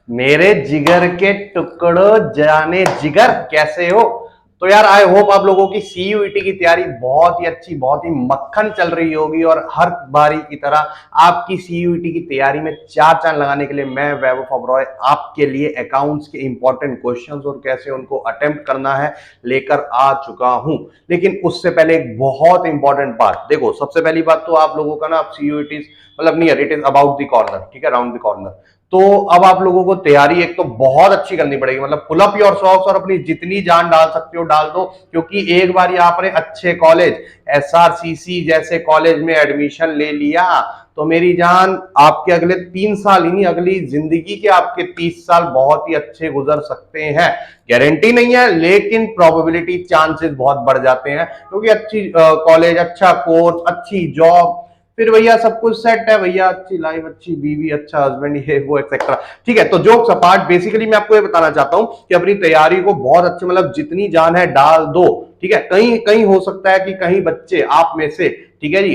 मेरे जिगर के टुकड़ों जाने जिगर, कैसे हो? तो यार आई होप आप लोगों की सीयूईटी की तैयारी बहुत ही अच्छी, बहुत ही मक्खन चल रही होगी और हर बारी की तरह आपकी सीयूईटी की तैयारी में चार चांद लगाने के लिए मैं वैभव फबरॉय आपके लिए अकाउंट्स के इंपॉर्टेंट क्वेश्चंस और कैसे उनको अटेम्प्ट करना है लेकर आ चुका हूं। लेकिन उससे पहले एक बहुत इंपॉर्टेंट बात देखो, सबसे पहली बात तो आप लोगों का ना, आप सीयूईटी मतलब near it is about the corner, ठीक है, राउंड द कॉर्नर। तो अब आप लोगों को तैयारी एक तो बहुत अच्छी करनी पड़ेगी, मतलब पुल अप योर सॉक्स और अपनी जितनी जान डाल सकते हो डाल दो, क्योंकि एक बार आपने अच्छे कॉलेज एसआरसीसी जैसे कॉलेज में एडमिशन ले लिया तो मेरी जान आपके अगले 3 साल ही नहीं, अगली जिंदगी के आपके 30 साल बहुत ही अच्छे गुजर सकते हैं। गारंटी नहीं है लेकिन प्रोबेबिलिटी चांसेस बहुत बढ़ जाते हैं, क्योंकि अच्छी कॉलेज, अच्छा कोर्स, अच्छी जॉब, फिर भैया सब कुछ सेट है भैया, अच्छी लाइफ, अच्छी बीवी, अच्छा हस्बैंड, ये वो एक्सेट्रा। ठीक है, तो जोक्स अपार्ट, बेसिकली मैं आपको ये बताना चाहता हूं कि अपनी तैयारी को बहुत अच्छे, मतलब जितनी जान है डाल दो। ठीक है, कहीं कहीं हो सकता है कि कहीं बच्चे आप में से, ठीक है जी,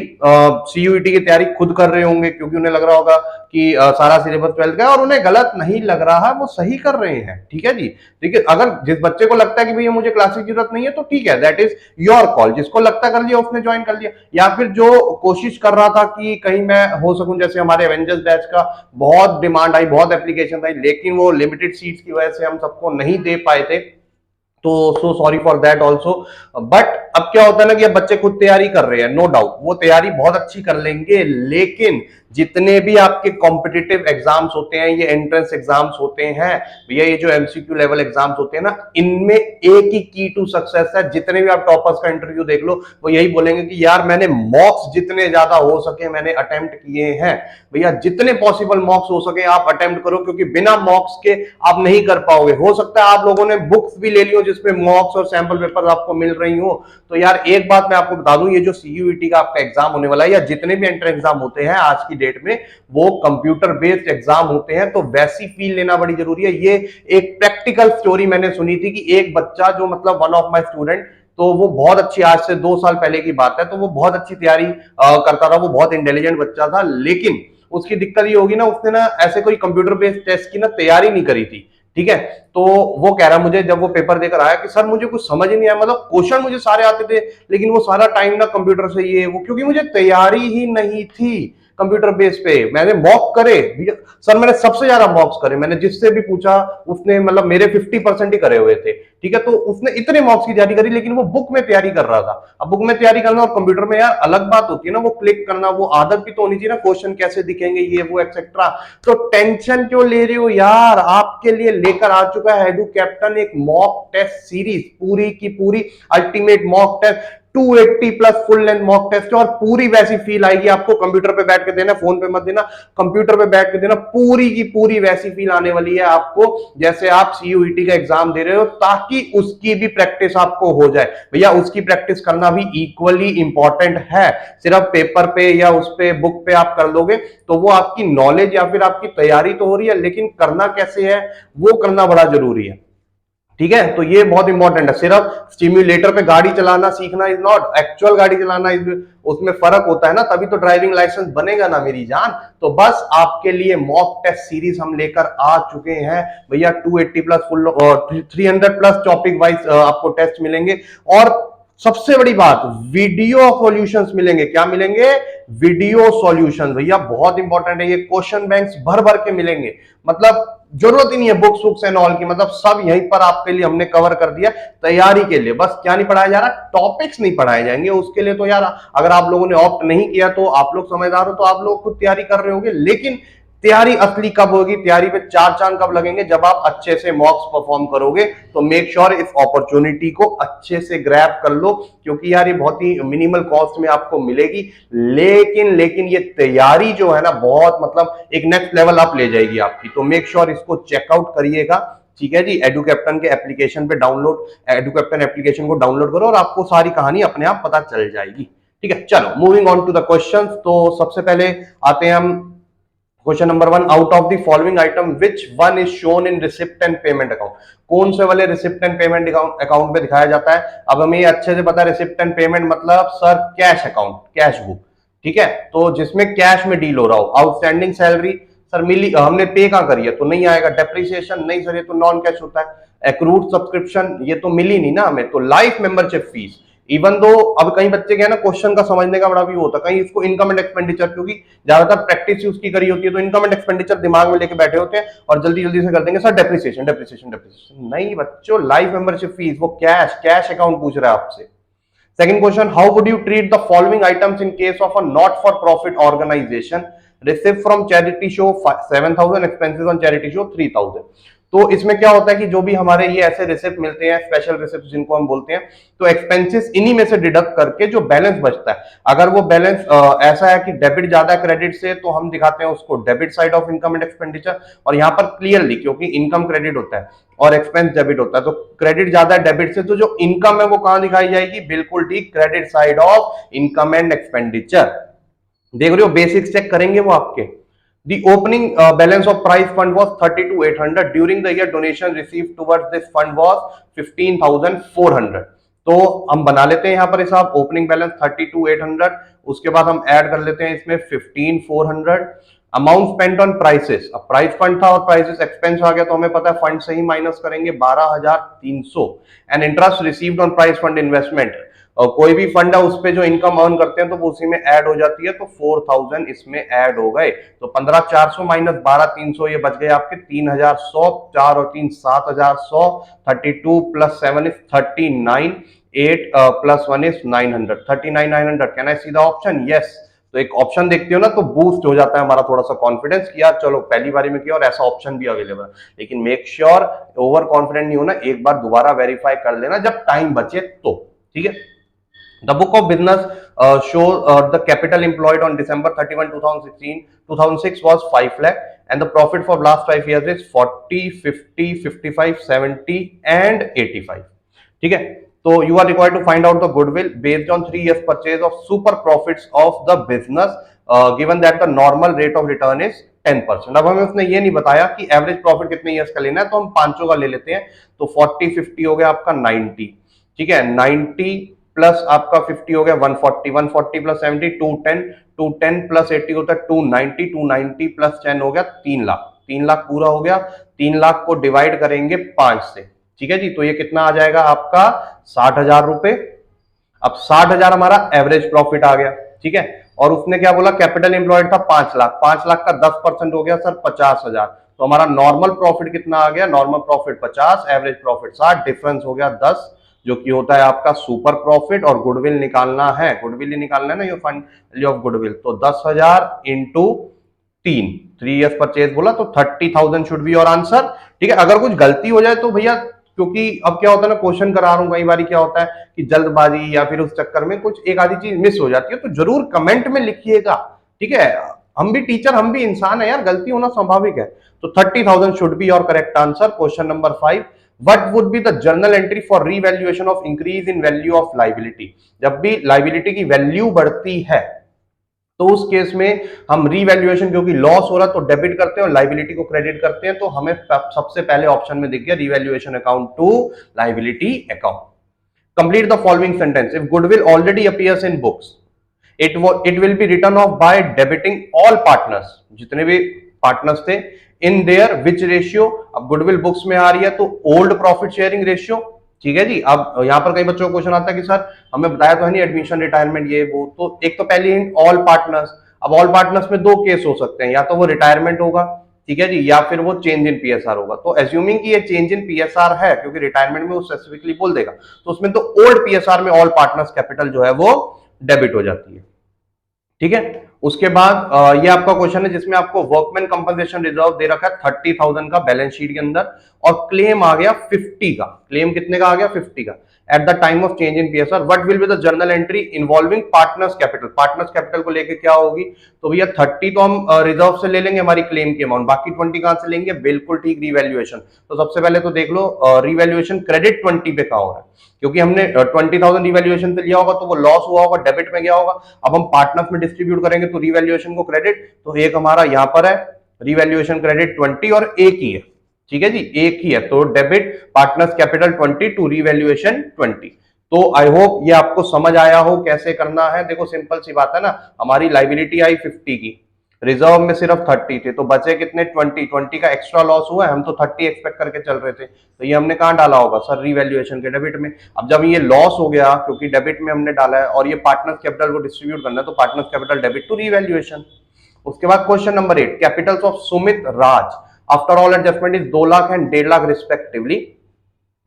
सीयूईटी की तैयारी खुद कर रहे होंगे क्योंकि उन्हें लग रहा होगा कि सारा सिलेबस 12th का है, और उन्हें गलत नहीं लग रहा है, वो सही कर रहे हैं। ठीक है जी, ठीक है, अगर जिस बच्चे को लगता है कि भैया मुझे क्लासेस की जरूरत नहीं है तो ठीक है, दैट इज योर कॉल। जिसको लगता कर लिया उसने ज्वाइन कर लिया, या फिर जो कोशिश कर रहा था कि कहीं मैं हो सकूं, जैसे हमारे एवेंजर्स बैच का बहुत डिमांड आई, बहुत एप्लीकेशन आई, लेकिन वो लिमिटेड सीट्स की वजह से हम सबको नहीं दे पाए थे, तो so sorry for that also. But अब क्या होता है ना कि अब बच्चे खुद तैयारी कर रहे हैं, नो डाउट वो तैयारी बहुत अच्छी कर लेंगे, लेकिन जितने भी आपके कॉम्पिटिटिव एग्जाम्स होते हैं, ये एंट्रेंस एग्जाम्स होते हैं भैया, ये जो एमसीक्यू लेवल एग्जाम्स होते हैं ना, इनमें एक ही की टू सक्सेस है। जितने भी आप टॉपर्स का इंटरव्यू देख लो, वो यही बोलेंगे कि यार मैंने मॉक्स जितने ज्यादा हो सके मैंने अटेम्प्ट किए हैं। भैया जितने पॉसिबल मॉक्स हो सके आप अटेम्प्ट करो, क्योंकि बिना मॉक्स के आप नहीं कर पाओगे। हो सकता है आप लोगों ने बुक्स भी ले ली हो जिसमें मॉक्स और सैंपल पेपर आपको मिल रही हो, तो यार एक बात मैं आपको बता दूं, ये जो सीयूईटी का आपका एग्जाम होने वाला है या जितने भी एंट्रेंस एग्जाम होते हैं आज की डेट में, वो कंप्यूटर बेस्ड एग्जाम होते हैं, तो वैसी फील लेना बड़ी जरूरी है। ये एक प्रैक्टिकल स्टोरी मैंने सुनी थी कि एक बच्चा जो, मतलब वन ऑफ माय स्टूडेंट, तो वो बहुत अच्छी, आज से 2 साल पहले की बात है, तो वो बहुत अच्छी तैयारी करता था, वो बहुत इंटेलिजेंट बच्चा था, लेकिन उसकी दिक्कत ये होगी ना, उसने ना ऐसे कोई कंप्यूटर बेस्ड टेस्ट की ना तैयारी नहीं करी थी। ठीक है, तो वो कह रहा मुझे, जब वो पेपर देकर आया, कि सर मुझे कुछ समझ ही नहीं आया, मतलब क्वेश्चन मुझे सारे आते थे लेकिन वो सारा टाइम ना कंप्यूटर से ये वो, क्योंकि मुझे तैयारी ही नहीं थी कंप्यूटर बेस पे। मैंने मॉक करे सर, मैंने सबसे ज्यादा मॉक्स करे, मैंने जिससे भी पूछा उसने, मतलब मेरे 50% ही करे हुए थे। ठीक है, तो उसने इतने मॉक्स की तैयारी करी, लेकिन वो बुक में तैयारी कर रहा था। अब बुक में तैयारी करना और कंप्यूटर में यार अलग बात होती है ना, वो क्लिक करना, वो आदत भी तो होनी चाहिए ना, क्वेश्चन कैसे दिखेंगे, ये वो एक्सेट्रा। तो टेंशन क्यों ले रहे हो यार, आपके लिए लेकर आ चुका है एडू कैप्टन एक मॉक टेस्ट सीरीज, पूरी की पूरी ultimate mock test, 280 plus full length mock test, और पूरी वैसी फील आएगी आपको। कंप्यूटर पे बैठ के देना, फोन पे मत देना, कंप्यूटर पे बैठ के देना, पूरी की पूरी वैसी फील आने वाली है आपको जैसे आप सीयूईटी का एग्जाम दे रहे हो, ताकि उसकी भी प्रैक्टिस आपको हो जाए। भैया उसकी प्रैक्टिस करना भी इक्वली इंपॉर्टेंट है। सिर्फ पेपर पे या उस पे बुक पे आप कर लोगे तो वो आपकी नॉलेज या फिर आपकी तैयारी तो हो रही है, लेकिन करना कैसे है वो करना बड़ा जरूरी है। ठीक है, तो ये बहुत इंपॉर्टेंट है। सिर्फ स्टिम्युलेटर पे गाड़ी चलाना सीखना इज नॉट, एक्चुअल गाड़ी चलाना इज, उसमें फर्क होता है ना, तभी तो ड्राइविंग लाइसेंस बनेगा ना मेरी जान। तो बस आपके लिए मॉक टेस्ट सीरीज हम लेकर आ चुके हैं भैया, 280 प्लस फुल और 300 प्लस टॉपिक वाइज आपको टेस्ट मिलेंगे, और सबसे बड़ी बात, वीडियो सॉल्यूशंस मिलेंगे। क्या मिलेंगे? Video solutions. भैया बहुत इंपॉर्टेंट है ये, क्वेश्चन बैंक्स भर भर के मिलेंगे, मतलब जरूरत ही नहीं है बुक्स बुक्स एंड ऑल की, मतलब सब यहीं पर आपके लिए हमने कवर कर दिया तैयारी के लिए। बस क्या नहीं पढ़ाया जा रहा, टॉपिक्स नहीं पढ़ाए जाएंगे। उसके लिए तो यार अगर आप लोगों ने ऑप्ट नहीं किया तो आप लोग समझदार हो, तो आप लोग खुद तैयारी कर रहे होंगे, लेकिन तैयारी असली कब होगी, तैयारी पे चार चांद कब लगेंगे, जब आप अच्छे से मॉक्स परफॉर्म करोगे। तो मेक श्योर इस अपॉर्चुनिटी को अच्छे से ग्रैब कर लो, क्योंकि यार ये बहुत ही मिनिमल कॉस्ट में आपको मिलेगी, लेकिन ये तैयारी जो है ना, बहुत मतलब एक नेक्स्ट लेवल अप ले जाएगी आपकी। तो मेक श्योर इसको चेकआउट करिएगा। ठीक है जी, एडू कैप्टन के एप्लीकेशन पे डाउनलोड, एडू कैप्टन एप्लीकेशन को डाउनलोड करो और आपको सारी कहानी अपने आप पता चल जाएगी। ठीक है, चलो moving on to the questions. तो सबसे पहले आते हैं हम question number 1, out of the following item which one is shown in receipt and payment account. कौन से वाले रिसिप्ट एंड पेमेंट अकाउंट पे दिखाया जाता है? अब हमें अच्छे से पता है रिसिप्ट एंड पेमेंट मतलब sir cash account, cash book. ठीक है, तो जिसमें कैश में डील हो रहा हो, आउटस्टैंडिंग सैलरी, सर मिली, हमने पे कहाँ करी है तो नहीं आएगा। डेप्रिसिएशन नहीं सर, ये तो नॉन कैश होता है। एक्रूड सब्सक्रिप्शन ये तो मिली नहीं ना हमें। तो life membership fees, even though अब कई बच्चे क्या है ना, क्वेश्चन का समझने का बड़ा भी होता है, कहीं इसको इनकम एंड एक्सपेंडिचर, क्योंकि ज्यादातर प्रैक्टिस उसकी करी होती है तो इनकम एंड एक्सपेंडिचर दिमाग में लेके बैठे होते हैं और जल्दी जल्दी से कर देंगे सर डेप्रिसिएशन डेप्रिसिएशन डेप्रिसिएशन। नहीं बच्चों, लाइफ मेंबरशिप फीस वो कैश कैश अकाउंट पूछ रहा है आपसे। Second question, how would you treat the following items in case of a not-for-profit organization? Receipt from charity show 7,000, expenses on charity show 3,000। तो इसमें क्या होता है कि जो भी हमारे ये ऐसे रिसिप्ट मिलते हैं, स्पेशल रिसिप्ट जिनको हम बोलते हैं, तो एक्सपेंसेस इन्हीं में से डिडक्ट करके जो बैलेंस बचता है, अगर वो बैलेंस ऐसा है कि डेबिट ज्यादा है क्रेडिट से, तो हम दिखाते हैं उसको debit side of income and expenditure. और यहाँ पर क्लियरली, क्योंकि इनकम क्रेडिट होता है और एक्सपेंस डेबिट होता है, तो क्रेडिट ज्यादा है डेबिट से, तो जो इनकम है वो कहां दिखाई जाएगी, बिल्कुल ठीक credit side of income and expenditure. देख रहे हो, बेसिक्स चेक करेंगे वो आपके। The opening balance of prize fund was 32,800. During the year, donation received towards this fund was 15,400. तो हम बना लेते हैं यहाँ पर हिसाब, ओपनिंग बैलेंस 32,800, उसके बाद हम ऐड कर लेते हैं इसमें 15,400। अमाउंट स्पेंट ऑन प्राइसेस, अब प्राइस फंड था और प्राइसेस एक्सपेंस आ गया, तो हमें पता है फंड से ही माइनस करेंगे 12,300। And interest received on price fund investment, और कोई भी फंड है उस पे जो इनकम अर्न करते हैं तो वो उसी में ऐड हो जाती है, तो 4,000 इसमें ऐड हो गए। तो 15,400 माइनस 12,300 ये बच गए आपके 3,100, 4 और 3 7,100, 32 plus 7 is 39, 8 plus 1 is 900, 39,900। Can I see the option? Yes. तो एक ऑप्शन देखते हो ना तो बूस्ट हो जाता है हमारा थोड़ा सा कॉन्फिडेंस कि यार चलो पहली बारी में किया और ऐसा ऑप्शन भी अवेलेबल है। लेकिन मेक श्योर ओवर कॉन्फिडेंट नहीं होना, एक बार दोबारा वेरीफाई कर लेना जब टाइम बचे तो, ठीक है। The book of business shows the capital employed on December 31, 2006 was 5 lakh, and the profit for last 5 years is 40, 50, 55, 70 and 85। ठीक है, तो you are required to find out the goodwill based on 3 years purchase of super profits of the business, given that the normal rate of return is 10%। अब हमें उसने ये नहीं बताया कि एवरेज प्रॉफिट कितने ईयर्स का लेना है, तो हम पांचों का ले लेते हैं। तो 40, 50 हो गया आपका 90, ठीक है, 90 प्लस आपका 50 हो गया 140, 140 प्लस 70 210, 210 प्लस 80 होता है 290, 290 प्लस 10 हो गया 3 लाख, 3 लाख पूरा हो गया। 3 लाख को डिवाइड करेंगे 5 से, ठीक है जी, तो ये कितना आ जाएगा आपका 60,000 रुपए। अब 60,000 हमारा एवरेज प्रॉफिट आ गया, ठीक है। और उसने क्या बोला, कैपिटल एम्प्लॉयड था 5 लाख, 5 लाख का 10% हो गया सर 50,000, तो हमारा नॉर्मल प्रॉफिट कितना आ गया, normal profit 50, average profit 60, difference हो गया 10, जो कि होता है आपका सुपर प्रॉफिट। और गुडविल निकालना है, गुडविल ही निकालना है ना, ये फंड वैल्यू ऑफ गुडविल, तो 10,000 इंटू 3 ईयर्स परचेज बोला, तो 30,000 शुड बी योर आंसर, ठीक है। अगर कुछ गलती हो जाए तो भैया, क्योंकि अब क्या होता है ना, क्वेश्चन करा रहा हूं, कई बार क्या होता है कि जल्दबाजी या फिर उस चक्कर में कुछ एक आधी चीज मिस हो जाती है, तो जरूर कमेंट में लिखिएगा, ठीक है। हम भी टीचर, हम भी इंसान है यार, गलती होना स्वाभाविक है। तो 30,000 should be your correct answer. Question number 5, What would be the journal entry for revaluation of increase in value of liability? जब भी लाइबिलिटी की वैल्यू बढ़ती है तो उस केस में हम रीवैल्यूएशन, क्योंकि लॉस हो रहा तो डेबिट करते हैं और लाइबिलिटी को क्रेडिट करते हैं, तो हमें सबसे पहले ऑप्शन में दिख गया revaluation account to liability account. Complete the following sentence. If goodwill already appears in books, it will be written off by debiting all partners, जितने भी पार्टनर्स थे, इन देयर विच रेशियो। अब गुडविल बुक्स में आ रही है तो old profit sharing ratio, ठीक है जी। अब यहां पर कई बच्चों को क्वेश्चन आता है कि सर हमें बताया तो है नहीं एडमिशन रिटायरमेंट ये वो, तो एक तो पहली हिंट ऑल पार्टनर्स। अब ऑल पार्टनर्स में दो केस हो सकते हैं, या तो वो रिटायरमेंट होगा, ठीक है जी, या फिर वो चेंज इन पीएसआर होगा। तो एज्यूमिंग कि ये चेंज इन पीएसआर है, क्योंकि रिटायरमेंट में वो स्पेसिफिकली बोल देगा, तो उसमें तो ओल्ड पीएसआर में ऑल पार्टनर्स कैपिटल जो है वो डेबिट हो जाती है, ठीक है। उसके बाद ये आपका क्वेश्चन है जिसमें आपको वर्कमैन कंपनसेशन रिजर्व दे रखा है 30,000 का बैलेंस शीट के अंदर, और क्लेम आ गया 50 का। क्लेम कितने का आ गया, 50 का। Eight the time of change in PSR what will be the journal entry involving partners capital. Partners capital को लेके क्या होगी, तो भैया 30 तो हम रिजर्व से ले लेंगे हमारी क्लेम की अमाउंट, बाकी 20 कहां से लेंगे, बिल्कुल ठीक, रिवैल्यूएशन। तो सबसे पहले तो देख लो रिवैल्यूएशन क्रेडिट 20 पे कहां हो रहा है, क्योंकि हमने 20,000 रिवैल्यूएशन पे लिया होगा तो वो लॉस हुआ होगा, डेबिट में गया होगा। अब हम पार्टनर्स में डिस्ट्रीब्यूट करेंगे तो रिवैल्यूएशन को क्रेडिट, तो एक हमारा यहां पर है रिवैल्यूएशन क्रेडिट 20 और एक ही है, ठीक है जी, एक ही है, तो debit partners capital 20 to revaluation 20। तो आई होप ये आपको समझ आया हो कैसे करना है। देखो सिंपल सी बात है ना, हमारी लाइबिलिटी आई 50 की, रिजर्व में सिर्फ 30 थे, तो बचे कितने 20 का एक्स्ट्रा लॉस हुआ है, हम तो 30 एक्सपेक्ट करके चल रहे थे, तो ये हमने कहाँ डाला होगा सर, रीवैल्यूएशन के डेबिट में। अब जब ये लॉस हो गया क्योंकि डेबिट में हमने डाला है और ये पार्टनर्स कैपिटल को डिस्ट्रीब्यूट करना है, तो partners capital debit to revaluation. उसके बाद question number 8, capitals of Sumit Raj after all adjustment is 2 lakh and 1.5 lakh respectively.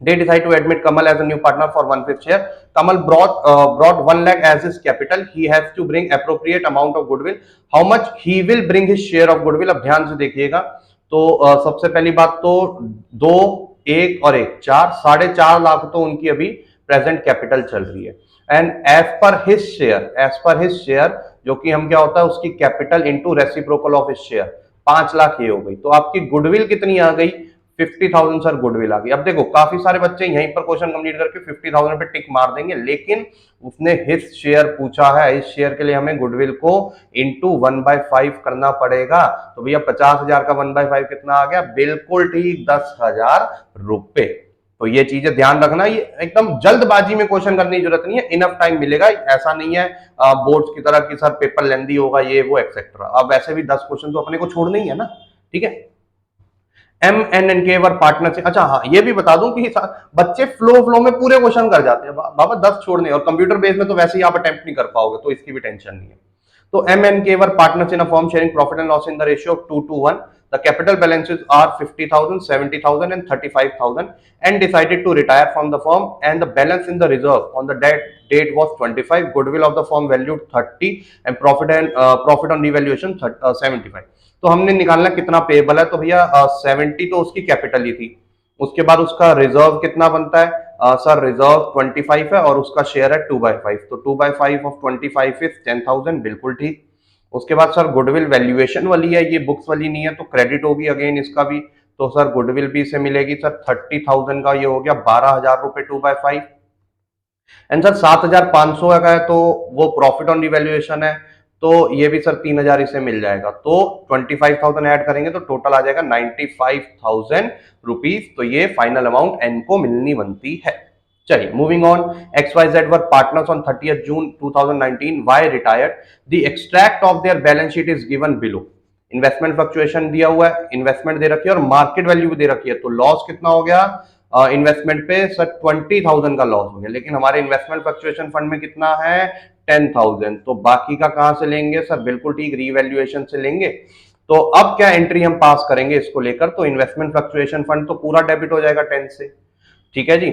They decide to admit Kamal as a new partner for 1/5 share. Kamal brought 1 lakh as his capital. He has to bring appropriate amount of goodwill. How much he will bring his share of goodwill? अब ध्यान से देखिएगा। तो सबसे पहली बात तो 2, 1 और 1 4, 4.5 लाख तो उनकी अभी प्रेजेंट कैपिटल चल रही है। And as per his share जो कि हम क्या होता है उसकी capital into reciprocal of his share 5 lakh ये हो गई। तो आपकी गुडविल कितनी आ गई 50,000 सर गुडविल आ गई। अब देखो काफी सारे बच्चे यहीं पर क्वेश्चन कंप्लीट करके 50,000 पे टिक मार देंगे, लेकिन उसने हिज शेयर पूछा है, इस शेयर के लिए हमें गुडविल को इंटू 1/5 करना पड़ेगा। तो भैया 50,000 का 1/5 कितना आ गया, बिल्कुल ठीक 10,000 रुपए। तो ये चीजें ध्यान रखना, ये एकदम जल्दबाजी में क्वेश्चन करने की जरूरत नहीं है, इनफ टाइम मिलेगा, ऐसा नहीं है बोर्ड्स की तरह कि सर पेपर लेंदी होगा ये वो एक्सेट्रा। अब वैसे भी 10 क्वेश्चन तो अपने को छोड़ने ही है ना, ठीक है। MNNK वर पार्टनरशिप, अच्छा हाँ ये भी बता दूं कि बच्चे फ्लो में पूरे क्वेश्चन कर जाते हैं बाबा 10 छोड़ने, और कंप्यूटर बेस में तो वैसे ही आप अटेम्प्ट नहीं कर पाओगे, तो इसकी भी टेंशन नहीं है। तो MNK were partners in a firm sharing profit and loss in the ratio of 2:1। The capital balances are 50,000, 70,000 and 35,000 and decided to retire from the firm, and the balance in the reserve on the date was 25, goodwill of the firm valued 30 and profit on revaluation 75। तो हमने निकालना कितना payable है, तो भैया 70 तो उसकी capital ही थी, उसके बाद उसका रिजर्व कितना बनता है सर, रिजर्व 25 है और उसका शेयर है 2/5, तो 2/5 ऑफ 25 इज 10,000, बिल्कुल ठीक। उसके बाद सर गुडविल वैल्यूएशन वाली है, ये बुक्स वाली नहीं है, तो क्रेडिट होगी अगेन इसका भी, तो सर गुडविल भी इसे मिलेगी सर 30,000 का, ये हो गया 12,000 रुपए 2/5। एंड सर 7,500 का है तो वो प्रॉफिट ऑन रिवैल्यूएशन है, तो ये भी सर 3,000 इसे मिल जाएगा, तो 25,000 ऐड करेंगे तो टोटल आ जाएगा 95,000 रुपीज। तो ये फाइनल अमाउंट एन को मिलनी बनती है। चलिए moving on, XYZ were partners on 30th June 2019, Y retired, the extract of their balance sheet is given below. Investment fluctuation दिया हुआ है, इन्वेस्टमेंट दे रखी है और मार्केट वैल्यू भी दे रखी है, तो लॉस कितना हो गया इन्वेस्टमेंट पे सर 20,000 का लॉस हो गया, लेकिन हमारे इन्वेस्टमेंट फ्लक्चुएशन फंड में कितना है 10,000, तो बाकी का कहां से लेंगे सर, बिल्कुल ठीक रीवैल्यूएशन से लेंगे। तो अब क्या एंट्री हम पास करेंगे इसको लेकर, तो इन्वेस्टमेंट फ्लक्चुएशन फंड तो पूरा डेबिट हो जाएगा 10 से, ठीक है जी,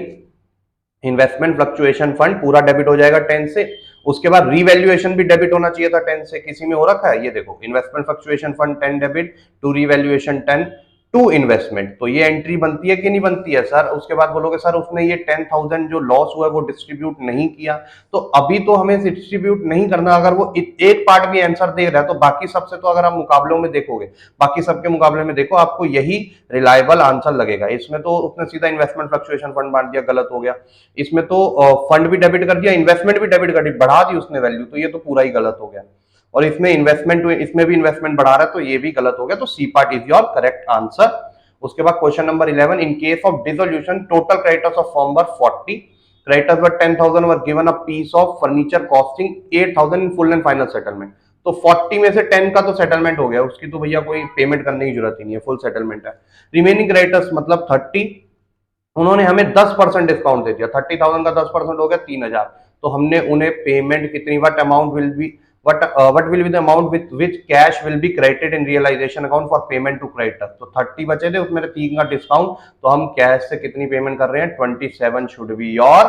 इन्वेस्टमेंट फ्लक्चुएशन फंड पूरा डेबिट हो जाएगा 10 से। उसके बाद रीवैल्यूएशन भी डेबिट होना चाहिए था 10 से, किसी में हो रखा है, ये देखो investment fluctuation fund 10 debit to revaluation 10 to investment, तो ये एंट्री बनती है कि नहीं बनती है सर। उसके बाद बोलोगे सर उसने ये 10,000 जो लॉस हुआ है वो डिस्ट्रीब्यूट नहीं किया, तो अभी तो हमें डिस्ट्रीब्यूट नहीं करना, अगर वो एक पार्ट भी आंसर दे रहा है तो बाकी सबसे, तो अगर आप मुकाबलों में देखोगे बाकी सबके मुकाबले में देखो आपको यही रिलायबल आंसर लगेगा। इसमें तो उसने सीधा इन्वेस्टमेंट फ्लक्चुएशन फंड बांट दिया, गलत हो गया। इसमें तो फंड भी डेबिट कर दिया, इन्वेस्टमेंट भी डेबिट कर दी, बढ़ा दी उसने वैल्यू, तो ये तो पूरा ही गलत हो गया। और इसमें इन्वेस्टमेंट, इसमें भी इन्वेस्टमेंट बढ़ा रहा है, तो ये भी गलत हो गया, तो C part is your correct answer. उसके बाद question number 11, in case of dissolution total creditors of firm were 40, creditors were 10,000 were given a piece of furniture costing 8,000 in full and final settlement. तो 40 में से 10 का तो settlement हो गया, उसकी तो भैया कोई पेमेंट करने की जरूरत ही नहीं है, फुल सेटलमेंट है। रिमेनिंग क्रेडिटर्स मतलब 30, उन्होंने हमें 10% डिस्काउंट दे दिया, 30,000 का 10% हो गया 3,000, तो हमने उन्हें पेमेंट कितनी, what amount will be what will be the amount with which cash will be credited in realization account for payment to creditor। तो 30 बचे थे उसमें 3 का डिस्काउंट, तो हम कैश से कितनी पेमेंट कर रहे हैं 27 शुड बी योर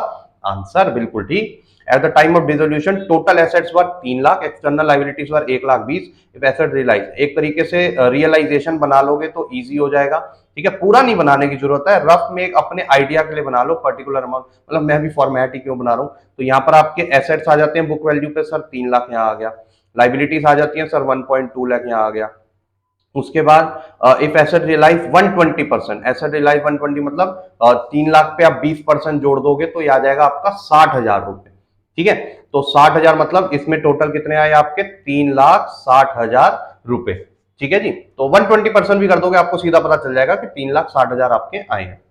आंसर, बिल्कुल ठीक। At the time of dissolution total assets were 3 lakh, external liabilities were 1,20,000, if asset realise, एक तरीके से रियलाइजेशन बना लोगे तो इजी हो जाएगा, ठीक है, पूरा नहीं बनाने की जरूरत है, रफ में एक अपने आइडिया के लिए बना लो पर्टिकुलर अमाउंट, मतलब मैं भी फॉर्मेट ही क्यों बना रहा हूं। तो यहाँ पर आपके एसेट्स आ जाते हैं बुक वैल्यू पे सर 3 लाख यहाँ आ गया, लाइबिलिटीज आ जाती है सर 1.2 लाख यहाँ आ गया। उसके बाद if asset realise 120%, asset realise 120 मतलब 3 लाख पे आप 20% जोड़ दोगे तो ये आ जाएगा आपका 60,000 रुपए, ठीक है। तो 60,000 मतलब इसमें टोटल कितने आए आपके 3,60,000 रुपए, ठीक है जी। तो 120% भी कर दोगे आपको सीधा पता चल जाएगा कि 3,60,000 आपके आए हैं।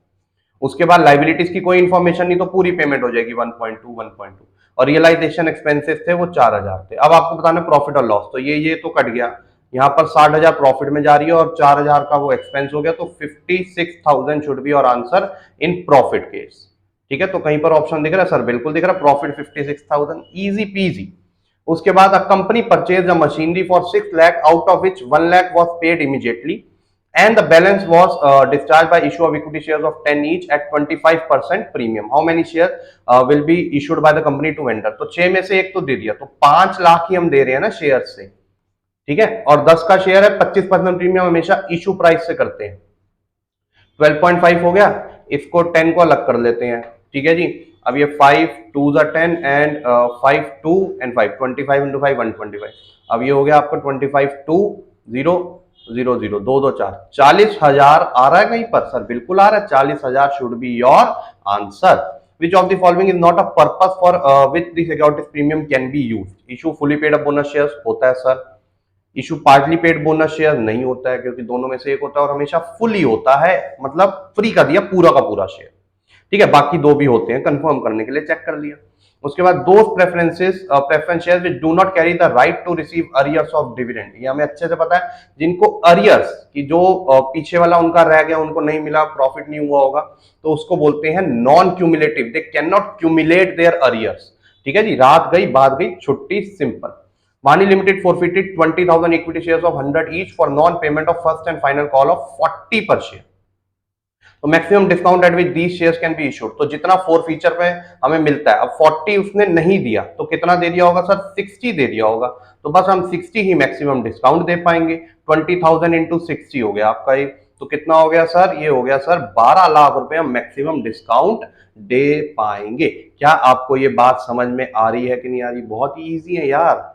उसके बाद लाइबिलिटीज की कोई इंफॉर्मेशन नहीं, तो पूरी पेमेंट हो जाएगी 1.2 और रियलाइजेशन एक्सपेंसेस थे वो 4,000 थे। अब आपको बताना प्रॉफिट और लॉस, तो ये तो कट गया, यहाँ पर 60,000 प्रॉफिट में जा रही है और 4,000 का वो एक्सपेंस हो गया, तो 56,000 should be your answer in profit case. ठीक है, तो कहीं पर ऑप्शन दिख रहा है सर? बिल्कुल दिख रहा है, प्रॉफिट 56,000, इजी पीजी। उसके बाद a company purchase a machinery for 6 lakh out of which 1 lakh was paid immediately and the balance was discharged by issue of equity shares of 10 each at 25% premium. How many shares will be issued by the company to vendor? तो 6 में से एक तो दे दिया, तो 5 लाख ही हम दे रहे हैं ना शेयर से। ठीक है, और 10 का शेयर है, 25% प्रीमियम हमेशा इशू प्राइस से करते हैं। 12.5 हो गया, इसको 10 को अलग कर लेते हैं। ठीक है जी, अब ये 5 2 10 एंड 5 2 एंड 5 25 इंटू 5 125। अब ये हो गया आपका 25 2 0 0 0 2 2 4 40,000 आ रहा है कहीं पर? सर बिल्कुल आ रहा है, 40,000 should be your answer. Which of the following is not a purpose for which the securities premium can be used? Issue fully paid up bonus shares होता है sir, issue partly paid bonus share नहीं होता है, क्योंकि दोनों में से एक होता है और हमेशा फुली होता है, मतलब फ्री का दिया पूरा का पूरा शेयर। ठीक है, बाकी दो भी होते हैं, कंफर्म करने के लिए चेक कर लिया। उसके बाद दो preference share which do not carry the right to receive arrears of dividend, ये हमें अच्छे से पता है, जिनको अरियर्स की जो पीछे वाला उनका रह गया, उनको नहीं मिला, प्रॉफिट नहीं हुआ होगा, तो उसको बोलते हैं non cumulative, they can not cumulate their arrears. ठीक है जी, रात गई बात गई, छुट्टी, simple. Vani Limited forfeited 20,000 equity shares of 100 each for non-payment of first and final call of 40 per share. तो maximum discount at which these shares can be issued, तो जितना फोर फीचर पे हमें मिलता है, अब 40 उसने नहीं दिया तो कितना दे दिया होगा सर? 60 दे दिया होगा, तो बस हम 60 ही मैक्सिमम डिस्काउंट दे पाएंगे। 20,000 इंटू 60 हो गया आपका ये, तो कितना हो गया सर? ये हो गया सर 12 लाख रुपए हम मैक्सिमम डिस्काउंट दे पाएंगे। क्या आपको ये बात समझ में आ रही है कि नहीं आ रही? बहुत ही ईजी है यार।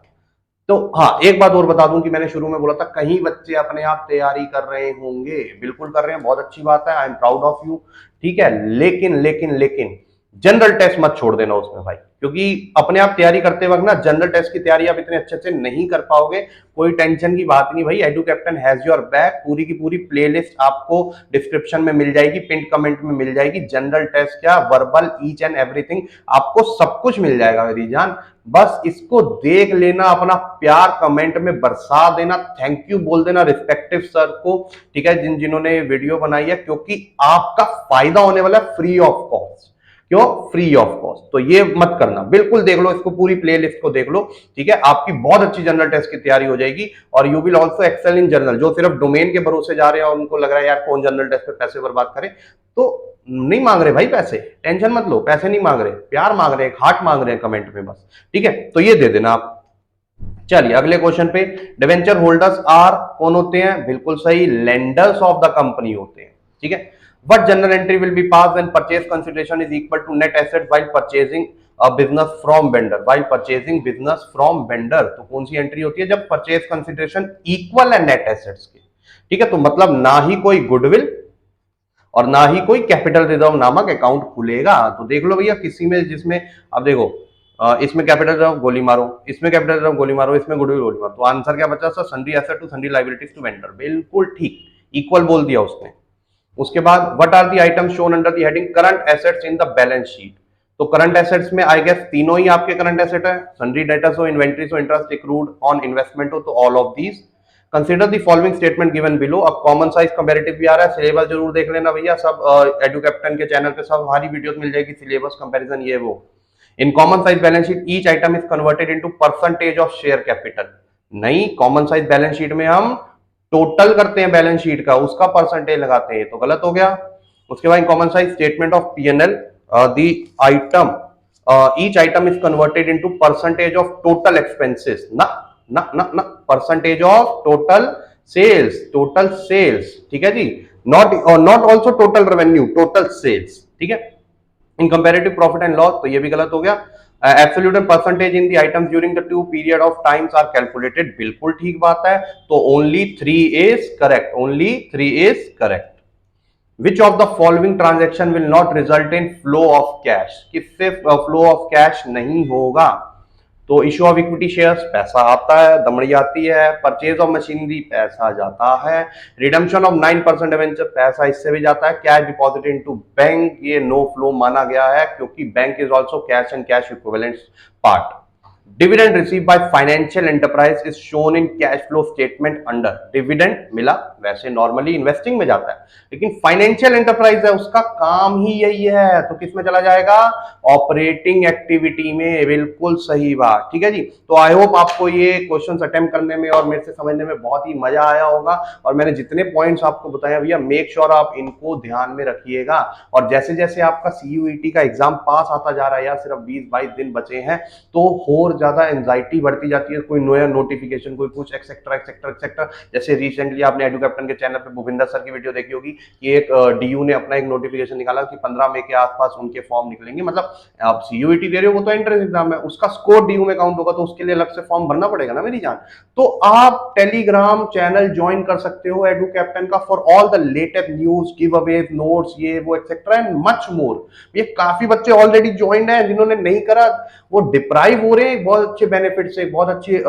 तो हाँ, एक बात और बता दूं कि मैंने शुरू में बोला था कहीं बच्चे अपने आप तैयारी कर रहे होंगे, बिल्कुल कर रहे हैं, बहुत अच्छी बात है, I am proud of you. ठीक है, लेकिन लेकिन लेकिन जनरल टेस्ट मत छोड़ देना उसमें भाई, क्योंकि अपने आप तैयारी करते वक्त ना जनरल टेस्ट की तैयारी आप इतने अच्छे से नहीं कर पाओगे। कोई टेंशन की बात नहीं भाई, edu captain has your back, पूरी की पूरी प्लेलिस्ट आपको डिस्क्रिप्शन में मिल जाएगी, पिन कमेंट में मिल जाएगी। जनरल टेस्ट क्या, वर्बल, ईच एंड एवरीथिंग, आपको सब कुछ मिल जाएगा मेरी जान। बस इसको देख लेना, अपना प्यार कमेंट में बरसा देना, थैंक यू बोल देना रिस्पेक्टिव सर को, ठीक है, जिन्होंने वीडियो बनाई है, क्योंकि आपका फायदा होने वाला है फ्री ऑफ कॉस्ट। क्यों फ्री ऑफ कॉस्ट? तो ये मत करना, बिल्कुल देख लो इसको, पूरी प्लेलिस्ट को देख लो। ठीक है, आपकी बहुत अच्छी जनरल टेस्ट की तैयारी हो जाएगी और you will also excel in general. जो सिर्फ डोमेन के भरोसे जा रहे हैं और उनको लग रहा है यार कौन जनरल टेस्ट पे पैसे बर्बाद करे, तो नहीं मांग रहे भाई पैसे, टेंशन मत लो, पैसे नहीं मांग रहे, प्यार मांग रहे हैं, हार्ट मांग रहे हैं कमेंट में बस। ठीक है, तो ये दे देना आप। चलिए अगले क्वेश्चन पे, डिवेंचर होल्डर्स आर कौन होते हैं? बिल्कुल सही, लेंडर्स ऑफ द कंपनी होते हैं। ठीक है, what journal entry will be passed when purchase consideration is equal to net asset while purchasing a business from vendor? while purchasing business from vendor, तो कौन सी एंट्री होती है जब परचेज कंसिडरेशन इक्वल है नेट एसेट्स के? ठीक है, तो मतलब ना ही कोई गुडविल और ना ही कोई कैपिटल रिजर्व नामक अकाउंट खुलेगा। तो देख लो भैया, किसी में जिसमें, अब देखो इसमें कैपिटल रिजर्व गोली मारो, इसमें कैपिटल रिजर्व गोली मारो, इसमें गुडविल गोली मारो, तो आंसर क्या बचा sir? Sundry asset to sundry liabilities to vendor. बिल्कुल ठीक, इक्वल बोल दिया उसने। उसके बाद what are the items shown under the heading current assets in the balance sheet? तो करंट एसेट्स में आई गेस तीनों ही आपके करंट एसेट है, सन्ड्री डेटर्स हो, इन्वेंट्रीज हो, इंटरेस्ट एक्रूड ऑन इन्वेस्टमेंट हो, तो all of these. Consider the following statement given below. अब कॉमन साइज कंपैरेटिव भी आ रहा है, सिलेबस जरूर देख लेना भैया, सब एडू कैप्टन के चैनल पे सब हमारी वीडियोस मिल जाएगी, सिलेबस कंपैरिजन ये वो। In common size balance sheet each item is converted into percentage of share capital. नहीं, कॉमन साइज बैलेंस शीट में हम टोटल करते हैं बैलेंस शीट का, उसका परसेंटेज लगाते हैं, तो गलत हो गया। उसके बाद common size statement of PNL, the item each item is converted into percentage of total expenses, ना ना ना ना, परसेंटेज ऑफ टोटल सेल्स, ठीक है जी, not also total revenue, total sales. ठीक है, in comparative profit and loss, तो ये भी गलत हो गया। Absolute and percentage in the items during the two period of times are calculated, बिल्कुल ठीक बात है, तो only 3 is correct, only 3 is correct. Which of the following transaction will not result in flow of cash? किससे flow of cash नहीं होगा? तो issue of equity shares, पैसा आता है, दमड़ी आती है, परचेज ऑफ मशीनरी, पैसा जाता है, रिडम्पशन ऑफ 9% डिवेंचर, पैसा इससे भी जाता है, कैश डिपॉजिट इनटू बैंक, ये नो फ्लो माना गया है, क्योंकि bank is also cash and cash equivalent part. Dividend receive by financial enterprise is shown in cash flow statement under. Dividend मिला, वैसे नॉर्मली इन्वेस्टिंग में जाता है, लेकिन फाइनेंशियल एंटरप्राइज है, उसका काम ही यही है, तो किस में चला जाएगा? ऑपरेटिंग एक्टिविटी में। बिल्कुल सही बात, ठीक है जी। तो आई होप आपको ये क्वेश्चंस अटेम्प्ट करने में और मेरे से समझने में बहुत ही मजा आया होगा, और मैंने जितने पॉइंट्स आपको बताया भैया, मेक श्योर आप इनको ध्यान में रखिएगा। और जैसे जैसे आपका सीयूईटी का एग्जाम पास आता जा रहा है यार, सिर्फ 20-22 दिन बचे हैं, तो और ज्यादा एंजाइटी बढ़ती जाती है, कोई नया नोटिफिकेशन, कोई कुछ एक्सेट्रा एक्सेट्रा एक्सेट्रा। जैसे रिसेंटली आपने एडू कैप्टन के चैनल पे भूपिंदर सर की वीडियो देखी होगी कि एक डीयू ने अपना एक नोटिफिकेशन निकाला कि 15 मई के आसपास उनके फॉर्म निकलेंगे। मतलब आप सीयूईटी दे रहे हो, वो तो एंट्रेंस एग्जाम है, उसका स्कोर डीयू में काउंट होगा, तो उसके लिए अलग से फॉर्म भरना पड़ेगा ना मेरी जान। तो आप टेलीग्राम चैनल ज्वाइन कर सकते हो एडू कैप्टन का, for all the latest news, give Awez, notes, ये वो एक्सेट्रा एंड मच मोर। ये काफी बच्चे ऑलरेडी ज्वाइंड हैं, जिन्होंने नहीं करा वो डिप्राइव हो रहे हैं बहुत अच्छे बेनिफिट से, बहुत अच्छे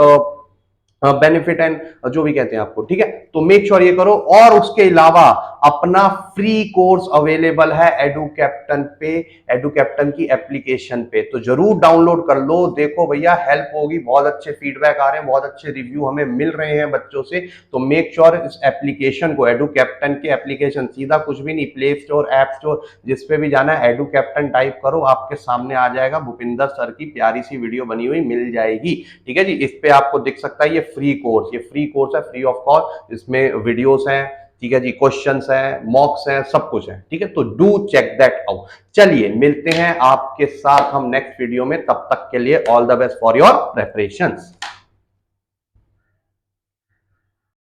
बेनिफिट एंड जो भी कहते हैं आपको, ठीक है। तो मेक श्योर ये करो। और उसके अलावा अपना फ्री कोर्स अवेलेबल है एडू कैप्टन पे, एडू कैप्टन की एप्लीकेशन पे, तो जरूर डाउनलोड कर लो। देखो भैया, हेल्प होगी, बहुत अच्छे फीडबैक आ रहे हैं, बहुत अच्छे रिव्यू हमें मिल रहे हैं बच्चों से। तो मेक श्योर इस एप्लीकेशन को, एडू कैप्टन की एप्लीकेशन, सीधा कुछ भी नहीं, प्ले स्टोर, ऐप स्टोर, जिस पे भी जाना है एडू कैप्टन टाइप करो, आपके सामने आ जाएगा। भूपिंदर सर की प्यारी सी वीडियो बनी हुई मिल जाएगी, ठीक है जी। इस पे आपको दिख सकता है ये फ्री कोर्स, ये फ्री कोर्स है, फ्री ऑफ कॉस्ट। इसमें वीडियोस हैं, ठीक है जी, क्वेश्चंस हैं, मॉक्स हैं, सब कुछ है, ठीक है। तो डू चेक दैट आउट। चलिए मिलते हैं आपके साथ हम नेक्स्ट वीडियो में, तब तक के लिए all the best for your preparations.